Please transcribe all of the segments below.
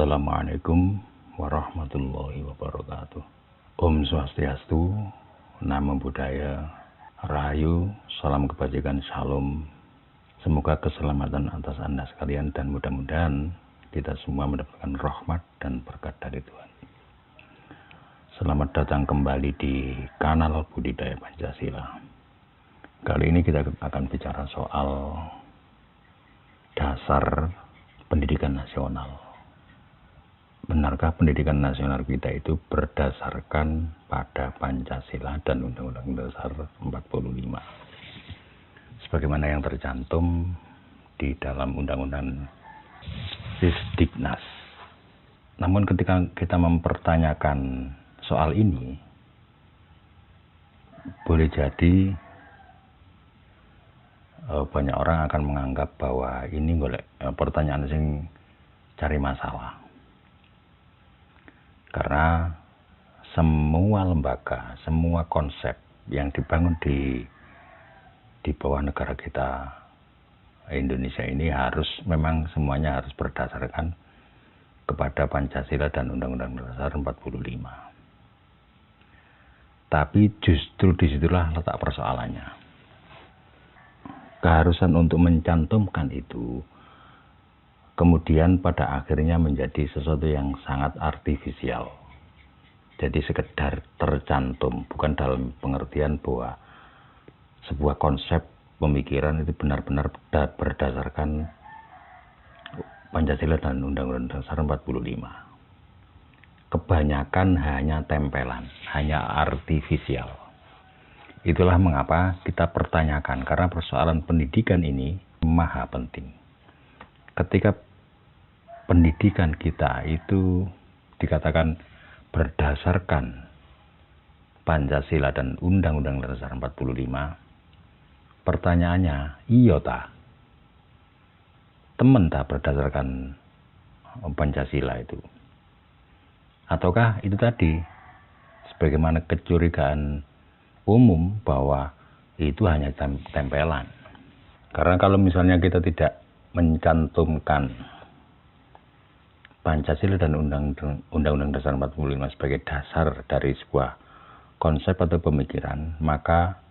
Assalamualaikum warahmatullahi wabarakatuh. Om Swastiastu, Namo Buddhaya, Rahayu, salam kebajikan, Shalom. Semoga keselamatan atas Anda sekalian dan mudah-mudahan kita semua mendapatkan rahmat dan berkat dari Tuhan. Selamat datang kembali di kanal Budidaya Pancasila. Kali ini kita akan bicara soal dasar pendidikan nasional. Benarkah pendidikan nasional kita itu berdasarkan pada Pancasila dan Undang-Undang Dasar 45? Sebagaimana yang tercantum di dalam Undang-Undang Sisdiknas. Namun ketika kita mempertanyakan soal ini, boleh jadi banyak orang akan menganggap bahwa ini pertanyaan sing cari masalah. Karena semua lembaga, semua konsep yang dibangun di bawah negara kita Indonesia ini memang semuanya harus berdasarkan kepada Pancasila dan Undang-Undang Dasar 45. Tapi justru disitulah letak persoalannya. Keharusan untuk mencantumkan itu kemudian pada akhirnya menjadi sesuatu yang sangat artifisial. Jadi sekedar tercantum, bukan dalam pengertian bahwa sebuah konsep pemikiran itu benar-benar berdasarkan Pancasila dan Undang-Undang Dasar 45. Kebanyakan hanya tempelan, hanya artifisial. Itulah mengapa kita pertanyakan, karena persoalan pendidikan ini maha penting. Ketika pendidikan kita itu dikatakan berdasarkan Pancasila dan Undang-Undang Dasar 45, pertanyaannya, iya ta? Temen tak berdasarkan Pancasila itu? Ataukah itu tadi, sebagaimana kecurigaan umum bahwa itu hanya tempelan? Karena kalau misalnya kita tidak mencantumkan Pancasila dan Undang-Undang Dasar 45 sebagai dasar dari sebuah konsep atau pemikiran, maka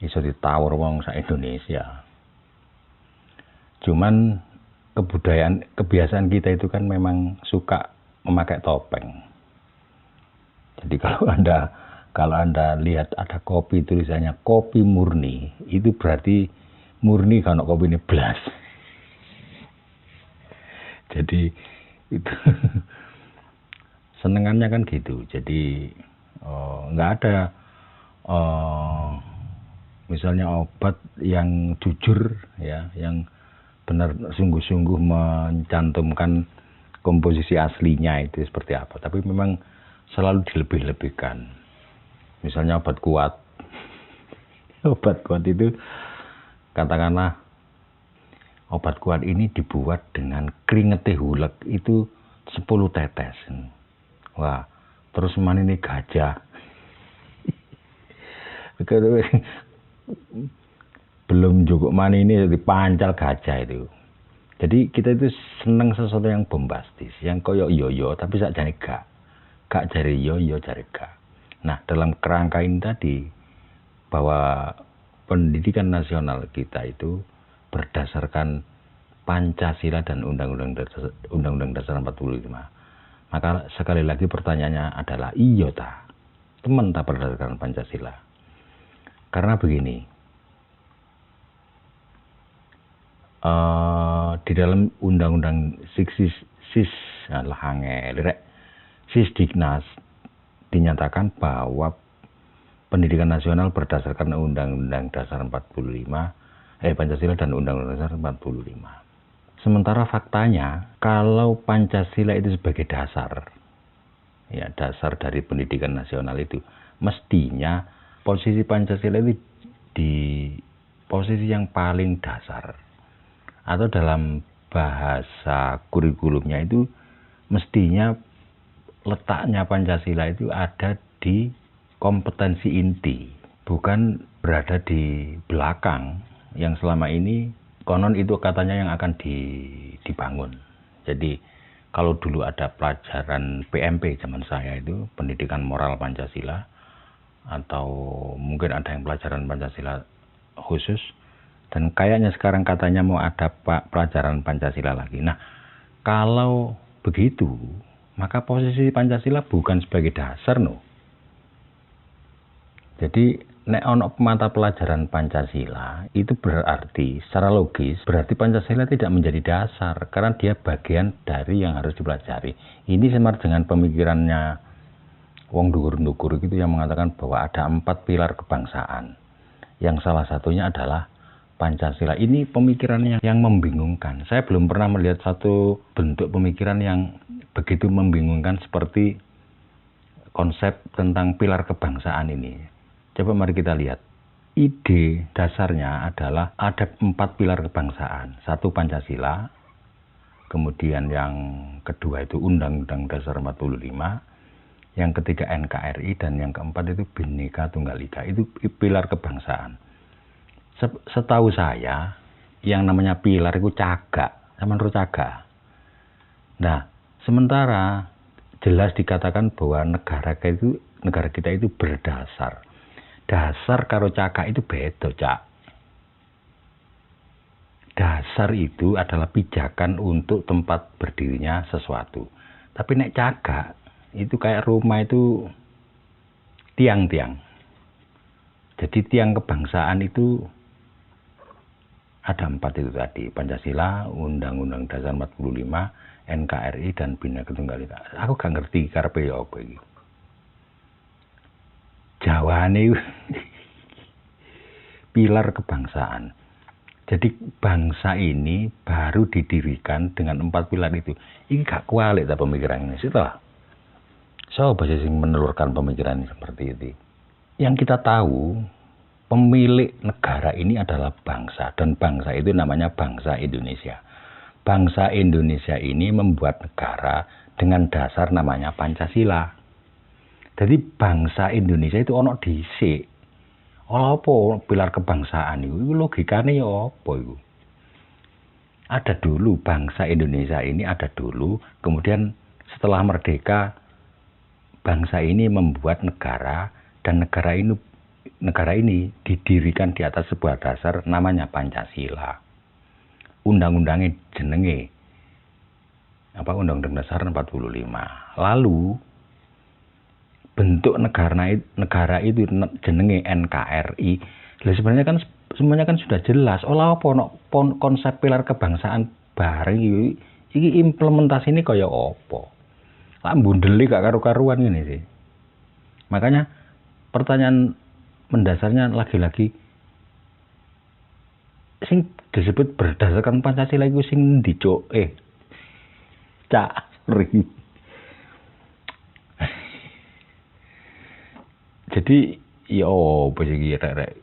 iso ditawur wong sak Indonesia. Cuman kebiasaan kita itu kan memang suka memakai topeng. Jadi kalau Anda lihat ada kopi tulisannya kopi murni, itu berarti murni kalau kopi ini blas. Jadi itu senengannya kan gitu. Jadi nggak ada misalnya obat yang jujur ya, yang benar sungguh-sungguh mencantumkan komposisi aslinya itu seperti apa. Tapi memang selalu dilebih-lebihkan. Misalnya obat kuat. Obat kuat itu katakanlah obat kuat ini dibuat dengan keringet hulek itu 10 tetes. Wah, terus mana ini gajah. Belum cukup mana ini dipancal gajah itu. Jadi kita itu seneng sesuatu yang bombastis, yang koyo yoyo tapi sakjane gak jari yoyo jari gak. Nah, dalam kerangka ini tadi bahwa pendidikan nasional kita itu berdasarkan Pancasila dan Undang-Undang Dasar 45. Maka sekali lagi pertanyaannya adalah iya ta? Teman tak berdasarkan Pancasila? Karena begini, di dalam Undang-Undang Sisdiknas dinyatakan bahwa pendidikan nasional berdasarkan Undang-Undang Dasar 45, Pancasila dan Undang-Undang Dasar 45. Sementara faktanya, kalau Pancasila itu sebagai dasar, ya dasar dari pendidikan nasional itu, mestinya posisi Pancasila itu di posisi yang paling dasar. Atau dalam bahasa kurikulumnya itu, mestinya letaknya Pancasila itu ada di kompetensi inti, bukan berada di belakang yang selama ini konon itu katanya yang akan dibangun. Jadi Kalau dulu ada pelajaran PMP zaman saya itu, pendidikan moral Pancasila, atau mungkin ada yang pelajaran Pancasila khusus, dan kayaknya sekarang katanya mau ada pelajaran Pancasila lagi. Nah, kalau begitu, maka posisi Pancasila bukan sebagai dasar, no. Jadi nek ono mata pelajaran Pancasila itu berarti secara logis berarti Pancasila tidak menjadi dasar karena dia bagian dari yang harus dipelajari. Ini sama dengan pemikirannya wong dukur-dukur gitu yang mengatakan bahwa ada 4 pilar kebangsaan. Yang salah satunya adalah Pancasila. Ini pemikiran yang membingungkan. Saya belum pernah melihat satu bentuk pemikiran yang begitu membingungkan seperti konsep tentang pilar kebangsaan ini. Coba mari kita lihat. Ide dasarnya adalah ada 4 pilar kebangsaan. 1 Pancasila, kemudian yang kedua itu Undang-Undang Dasar 45, yang ketiga NKRI, dan yang keempat itu Bhinneka Tunggal Ika. Itu pilar kebangsaan. Setahu saya, yang namanya pilar itu cagak, menurut cagak. Nah, sementara jelas dikatakan bahwa negara kita itu berdasar. Dasar karo cakak itu beda, Cak. Dasar itu adalah pijakan untuk tempat berdirinya sesuatu. Tapi nek cakak itu kayak rumah itu tiang-tiang. Jadi tiang kebangsaan itu ada 4 itu tadi. Pancasila, Undang-Undang Dasar 45, NKRI, dan Bhinneka Tunggal Ika. Aku gak ngerti karepe ya apa iki. Jawane pilar kebangsaan. Jadi bangsa ini baru didirikan dengan 4 pilar itu. Ini gak kualik ta pemikiran ini. Setelah coba sing menelurkan pemikiran seperti itu. Yang kita tahu, pemilik negara ini adalah bangsa, dan bangsa itu namanya bangsa Indonesia. Bangsa Indonesia ini membuat negara dengan dasar namanya Pancasila. Jadi bangsa Indonesia itu ono dhisik. Apa pilar kebangsaan itu? Logikane ya apa itu? Ada dulu bangsa Indonesia ini ada dulu, kemudian setelah merdeka bangsa ini membuat negara, dan negara ini didirikan di atas sebuah dasar namanya Pancasila. Undang-undangnya jenenge Undang-Undang Dasar 45. Lalu bentuk negara itu jenenge NKRI. Lah sebenarnya kan sudah jelas. Olah apa konsep pilar kebangsaan bareng iki implementasi ini kaya apa? Lah mbundeli gak karu-karuan ini sih. Makanya pertanyaan mendasarnya lagi-lagi sing disebut berdasarkan Pancasila iku sing ndi, Cuk? Cak ri. Jadi yo apa iki rek.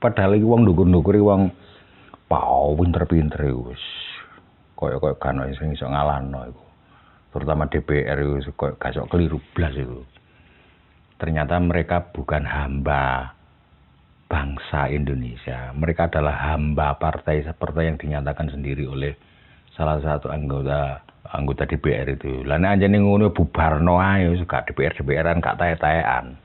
Padahal iki wong ndukur-ndukur iki wong pau pinter-pinter iku wis. Kaya kan sing iso ngalahno iku. Terutama DPR itu kok gak sok keliru blas itu. Ternyata mereka bukan hamba bangsa Indonesia. Mereka adalah hamba partai seperti yang dinyatakan sendiri oleh salah satu anggota DPR itu. Lah nek anjene ngono bubarno ae gak DPR-DPRan gak tae-taean.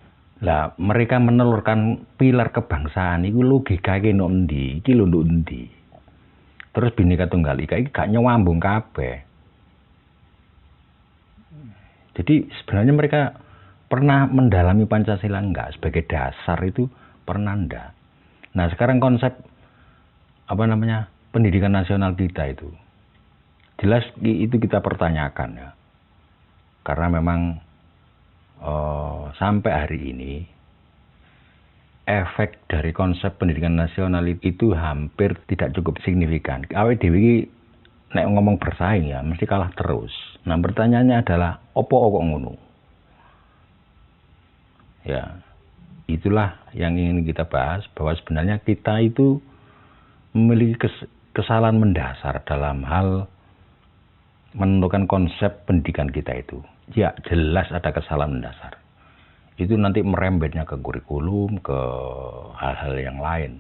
Lah mereka menelurkan pilar kebangsaan iku logikane nok endi? Iki lho nduk endi? Terus Bhinneka Tunggal Ika iki gak nyambung kabeh. Jadi sebenarnya mereka pernah mendalami Pancasila enggak sebagai dasar itu pernah enggak. Nah sekarang konsep pendidikan nasional kita itu jelas itu kita pertanyakan ya. Karena memang sampai hari ini efek dari konsep pendidikan nasional itu hampir tidak cukup signifikan. Awake dhewe iki nek ngomong bersaing ya mesti kalah terus. Nah pertanyaannya adalah opo kok ngono? Ya, itulah yang ingin kita bahas, bahwa sebenarnya kita itu memiliki kesalahan mendasar dalam hal menentukan konsep pendidikan kita itu. Ya, jelas ada kesalahan mendasar. Itu nanti merembetnya ke kurikulum, ke hal-hal yang lain.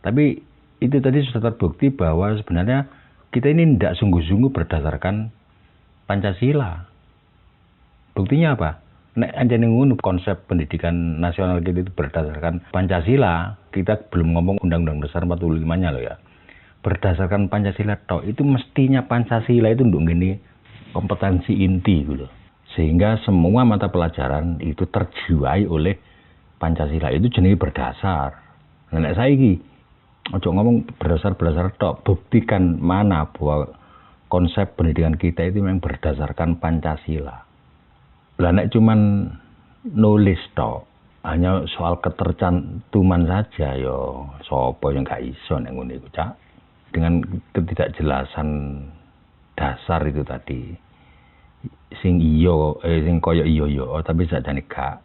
Tapi itu tadi sudah terbukti bahwa sebenarnya kita ini tidak sungguh-sungguh berdasarkan Pancasila. Buktinya apa? Nek anjane ngono konsep pendidikan nasional kita itu berdasarkan Pancasila, kita belum ngomong Undang-Undang Dasar 45-nya loh ya. Berdasarkan Pancasila tok, itu mestinya Pancasila itu untuk gini kompetensi inti gitu. Sehingga semua mata pelajaran itu terjiwai oleh Pancasila, itu jenenge berdasar. Nah, nek saiki ojo ngomong berdasar tok, buktikan mana bahwa konsep pendidikan kita itu memang berdasarkan Pancasila. Lah nek cuman nulis tok, hanya soal ketercantuman saja yo sapa yang gak iso nek ngene iku, Cak. Dengan ketidakjelasan dasar itu tadi. Sing sing koyo iya tapi sakjane gak.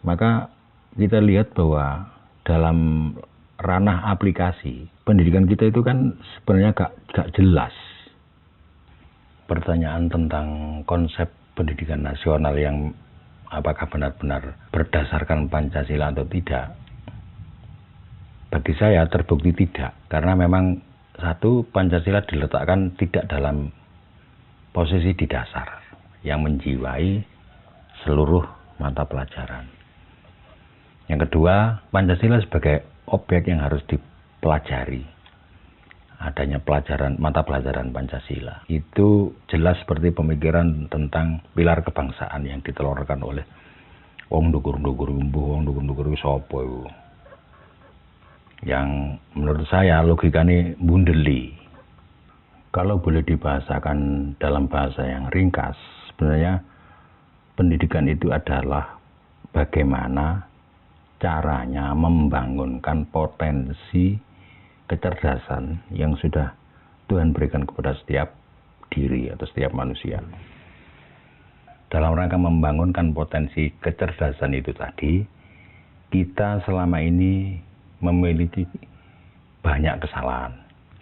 Maka kita lihat bahwa dalam ranah aplikasi pendidikan kita itu kan sebenarnya gak jelas. Pertanyaan tentang konsep pendidikan nasional yang apakah benar-benar berdasarkan Pancasila atau tidak, bagi saya terbukti tidak, karena memang satu, Pancasila diletakkan tidak dalam posisi di dasar yang menjiwai seluruh mata pelajaran. Yang kedua, Pancasila sebagai objek yang harus dipelajari. Adanya mata pelajaran Pancasila itu jelas seperti pemikiran tentang pilar kebangsaan yang ditelurkan oleh wong ndukur-ndukur sapa iku. Yang menurut saya logikanya bundeli. Kalau boleh dibahasakan dalam bahasa yang ringkas, sebenarnya pendidikan itu adalah bagaimana caranya membangunkan potensi kecerdasan yang sudah Tuhan berikan kepada setiap diri atau setiap manusia. Dalam rangka membangunkan potensi kecerdasan itu tadi, kita selama ini memiliki banyak kesalahan.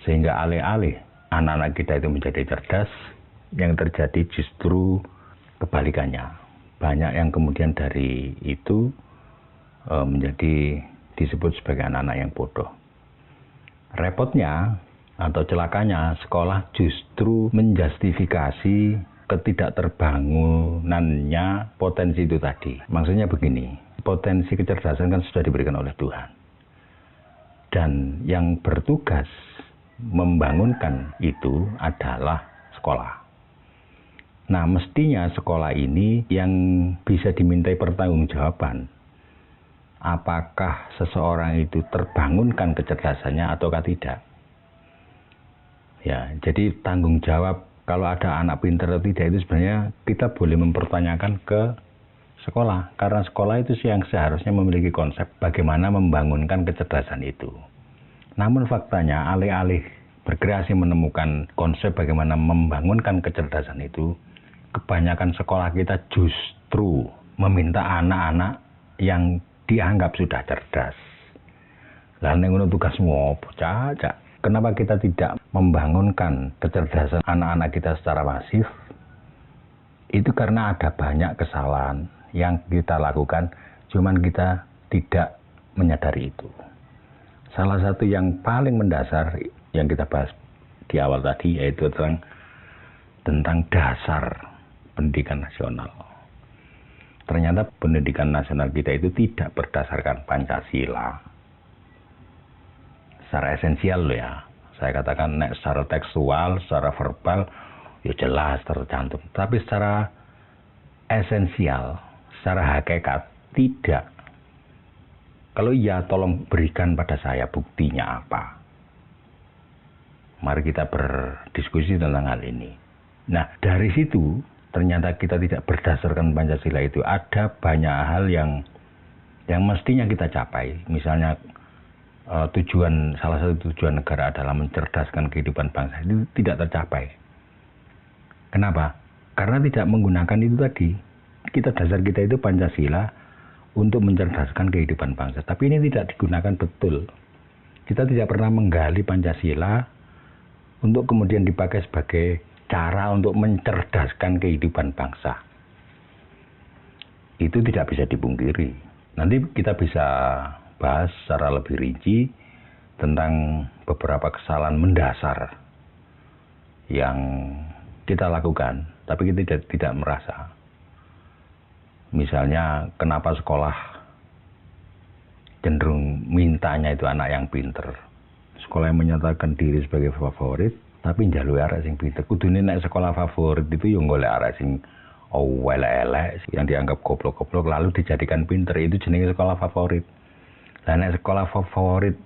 Sehingga alih-alih anak-anak kita itu menjadi cerdas, yang terjadi justru kebalikannya. Banyak yang kemudian dari itu menjadi disebut sebagai anak-anak yang bodoh. Repotnya atau celakanya, sekolah justru menjustifikasi ketidakterbangunannya potensi itu tadi. Maksudnya begini, potensi kecerdasan kan sudah diberikan oleh Tuhan. Dan yang bertugas membangunkan itu adalah sekolah. Nah, mestinya sekolah ini yang bisa dimintai pertanggungjawaban. Apakah seseorang itu terbangunkan kecerdasannya ataukah tidak? Ya, jadi tanggung jawab kalau ada anak pintar atau tidak itu sebenarnya kita boleh mempertanyakan ke sekolah. Karena sekolah itu yang seharusnya memiliki konsep bagaimana membangunkan kecerdasan itu. Namun faktanya alih-alih berkreasi menemukan konsep bagaimana membangunkan kecerdasan itu, kebanyakan sekolah kita justru meminta anak-anak yang dianggap sudah cerdas. Lalu ngono tugasmu opo, Cak? Kenapa kita tidak membangunkan kecerdasan anak-anak kita secara masif? Itu karena ada banyak kesalahan yang kita lakukan, cuman kita tidak menyadari itu. Salah satu yang paling mendasar yang kita bahas di awal tadi yaitu tentang dasar pendidikan nasional. Ternyata pendidikan nasional kita itu tidak berdasarkan Pancasila. Secara esensial loh ya. Saya katakan secara tekstual, secara verbal, ya jelas tercantum. Tapi secara esensial, secara hakikat, tidak. Kalau iya, tolong berikan pada saya buktinya apa. Mari kita berdiskusi tentang hal ini. Nah, dari situ, ternyata kita tidak berdasarkan Pancasila itu ada banyak hal yang mestinya kita capai. Misalnya salah satu tujuan negara adalah mencerdaskan kehidupan bangsa itu tidak tercapai. Kenapa? Karena tidak menggunakan itu tadi. Dasar kita itu Pancasila untuk mencerdaskan kehidupan bangsa. Tapi ini tidak digunakan betul. Kita tidak pernah menggali Pancasila untuk kemudian dipakai sebagai cara untuk mencerdaskan kehidupan bangsa. Itu tidak bisa dipungkiri. Nanti kita bisa bahas secara lebih rinci tentang beberapa kesalahan mendasar yang kita lakukan, tapi kita tidak merasa. Misalnya, kenapa sekolah cenderung mintanya itu anak yang pinter. Sekolah yang menyatakan diri sebagai favorit, tapi njaluk arek sing pinter. Kudune nek sekolah favorit itu yo golek arek sing elek-elek yang dianggap goblok-goblok lalu dijadikan pinter, itu jenenge sekolah favorit. Lah nek sekolah favorit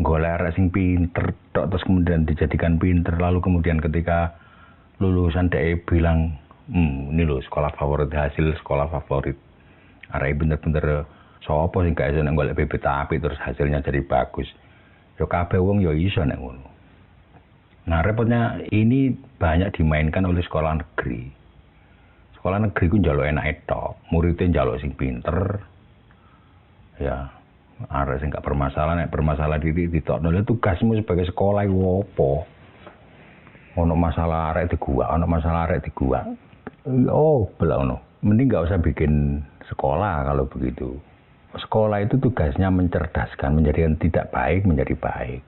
golek arek sing pinter tok terus kemudian dijadikan pinter, lalu kemudian ketika lulusan DE bilang, ini loh sekolah favorit, hasil sekolah favorit. Arek bener-bener sapa sing gak iso nek golek bibit api terus hasilnya jadi bagus. Yo kabeh wong yo iso nek ngono. Nah, repotnya ini banyak dimainkan oleh sekolah negeri. Sekolah negeri ku njaluk enake tok, muridé njaluk sing pinter. Ya, arek sing gak bermasalah, nek bermasalah ditokno. Lha tugasmu sebagai sekolah iku apa? Ono masalah arek digua. Oh, belah ono. Mending gak usah bikin sekolah kalau begitu. Sekolah itu tugasnya mencerdaskan, menjadikan tidak baik menjadi baik.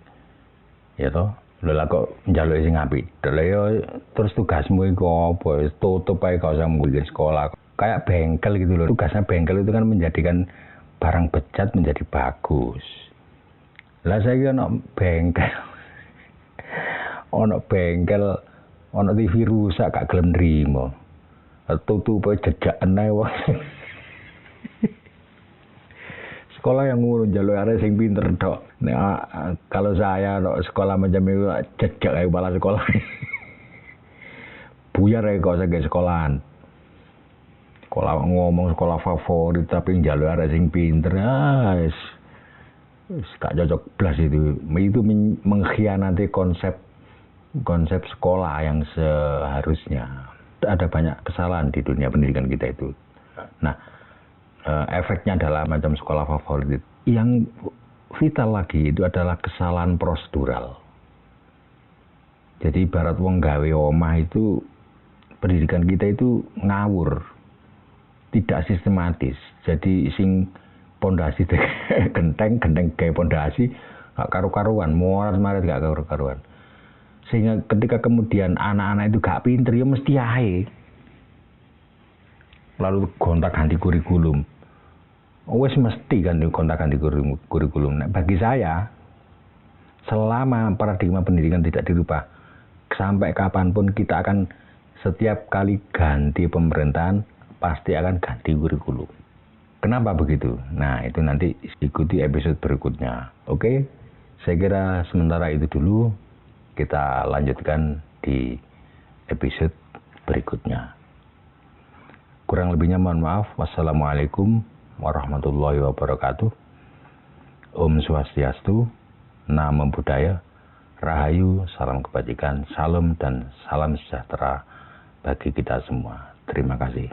Ya toh? Lha kok njaluk sing apik. Terus tugasmu iku apa? Tutup ae gak usah bikin sekolah. Kayak bengkel gitu loh. Tugasnya bengkel itu kan menjadikan barang becat menjadi bagus. Lah saiki ono bengkel. Ono bengkel, ono TV rusak gak gelem nrimo. Tutupe jejaken ae wong. Sekolah yang ngono njaluk arek sing pinter tok. Nek kalau saya sekolah macam itu jejak kayak kepala sekolah. Buyar ya kok saya sekolahan. Sekolah ngomong sekolah favorit tapi njaluk arek sing pinter. Gak cocok blas itu. Itu mengkhianati konsep sekolah yang seharusnya. Ada banyak kesalahan di dunia pendidikan kita itu. Nah, efeknya adalah macam sekolah favorit. Yang vital lagi itu adalah kesalahan prosedural. Jadi ibarat wong gawe omah itu, pendidikan kita itu ngawur, tidak sistematis. Jadi sing pondasi genteng kayak pondasi gak karu-karuan, morat-marit gak karu-karuan. Sehingga ketika kemudian anak-anak itu gak pinter ya mesti ae. Lalu gonta-ganti kurikulum. Wes mesti kan gonta-ganti kurikulum. Nah, bagi saya, selama paradigma pendidikan tidak dirubah, sampai kapanpun kita akan setiap kali ganti pemerintahan pasti akan ganti kurikulum. Kenapa begitu? Nah, itu nanti ikuti episode berikutnya. Oke, saya kira sementara itu dulu. Kita lanjutkan di episode berikutnya. Kurang lebihnya mohon maaf. Wassalamualaikum warahmatullahi wabarakatuh. Om Swastiastu, Namo Buddhaya, Rahayu, salam kebajikan, salam dan salam sejahtera bagi kita semua. Terima kasih.